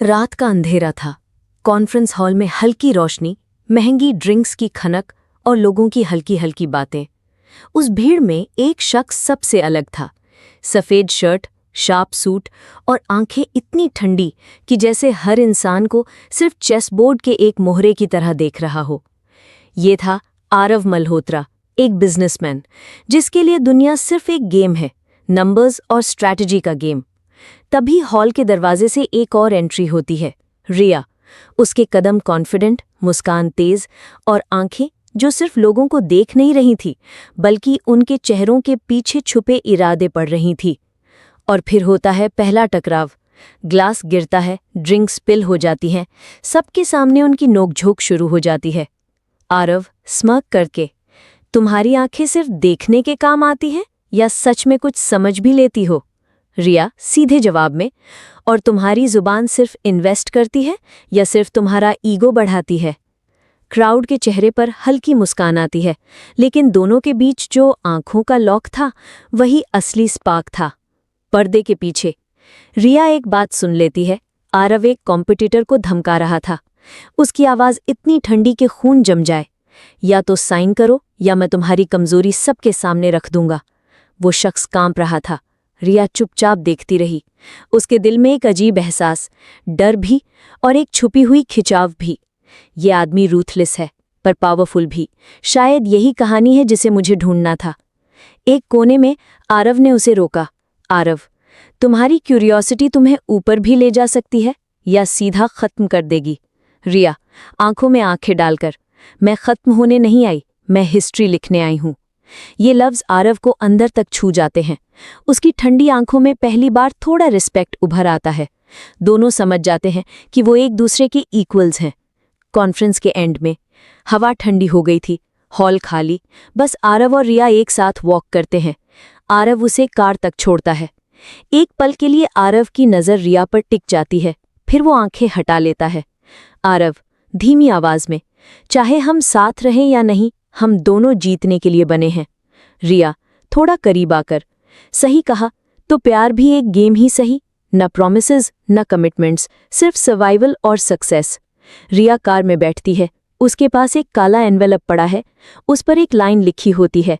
रात का अंधेरा था। कॉन्फ्रेंस हॉल में हल्की रोशनी, महंगी ड्रिंक्स की खनक और लोगों की हल्की हल्की बातें। उस भीड़ में एक शख्स सबसे अलग था। सफ़ेद शर्ट, शार्प सूट और आंखें इतनी ठंडी कि जैसे हर इंसान को सिर्फ चेसबोर्ड के एक मोहरे की तरह देख रहा हो। ये था आरव मल्होत्रा, एक बिजनेसमैन जिसके लिए दुनिया सिर्फ एक गेम है, नंबर्स और स्ट्रैटेजी का गेम। तभी हॉल के दरवाजे से एक और एंट्री होती है, रिया। उसके कदम कॉन्फिडेंट, मुस्कान तेज और आंखें जो सिर्फ लोगों को देख नहीं रही थी बल्कि उनके चेहरों के पीछे छुपे इरादे पढ़ रही थी। और फिर होता है पहला टकराव। ग्लास गिरता है, ड्रिंक स्पिल हो जाती हैं, सबके सामने उनकी नोकझोंक शुरू हो जाती है। आरव स्मर्क करके, तुम्हारी आंखें सिर्फ देखने के काम आती हैं या सच में कुछ समझ भी लेती हो? रिया सीधे जवाब में, और तुम्हारी जुबान सिर्फ इन्वेस्ट करती है या सिर्फ तुम्हारा ईगो बढ़ाती है? क्राउड के चेहरे पर हल्की मुस्कान आती है, लेकिन दोनों के बीच जो आंखों का लॉक था वही असली स्पार्क था। पर्दे के पीछे रिया एक बात सुन लेती है। आरव एक कॉम्पिटिटर को धमका रहा था। उसकी आवाज़ इतनी ठंडी कि खून जम जाए। या तो साइन करो या मैं तुम्हारी कमजोरी सबके सामने रख दूंगा। वो शख्स कांप रहा था। रिया चुपचाप देखती रही। उसके दिल में एक अजीब एहसास, डर भी और एक छुपी हुई खिंचाव भी। ये आदमी रूथलेस है पर पावरफुल भी। शायद यही कहानी है जिसे मुझे ढूंढना था। एक कोने में आरव ने उसे रोका। आरव, तुम्हारी क्यूरियोसिटी तुम्हें ऊपर भी ले जा सकती है या सीधा खत्म कर देगी? रिया आंखों में आंखें डालकर, मैं खत्म होने नहीं आई, मैं हिस्ट्री लिखने आई हूं। ये लफ्ज आरव को अंदर तक छू जाते हैं। उसकी ठंडी आंखों में पहली बार थोड़ा रिस्पेक्ट उभर आता है। दोनों समझ जाते हैं कि वो एक दूसरे के इक्वल्स हैं। कॉन्फ्रेंस के एंड में हवा ठंडी हो गई थी, हॉल खाली, बस आरव और रिया एक साथ वॉक करते हैं। आरव उसे कार तक छोड़ता है। एक पल के लिए आरव की नज़र रिया पर टिक जाती है, फिर वो आंखें हटा लेता है। आरव धीमी आवाज में, चाहे हम साथ रहें या नहीं, हम दोनों जीतने के लिए बने हैं। रिया थोड़ा करीब आकर, सही कहा, तो प्यार भी एक गेम ही सही, न प्रॉमिसेस न कमिटमेंट्स, सिर्फ सर्वाइवल और सक्सेस। रिया कार में बैठती है। उसके पास एक काला एनवेलप पड़ा है। उस पर एक लाइन लिखी होती है,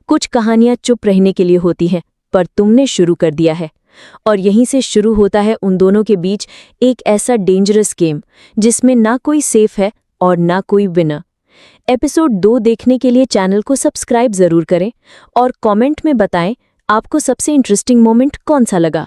कुछ कहानियां चुप रहने के लिए होती हैं, पर तुमने शुरू कर दिया है। और यहीं से शुरू होता है उन दोनों के बीच एक ऐसा डेंजरस गेम जिसमें ना कोई सेफ है और ना कोई विनर। एपिसोड 2 देखने के लिए चैनल को सब्सक्राइब जरूर करें और कमेंट में बताएं आपको सबसे इंटरेस्टिंग मोमेंट कौन सा लगा।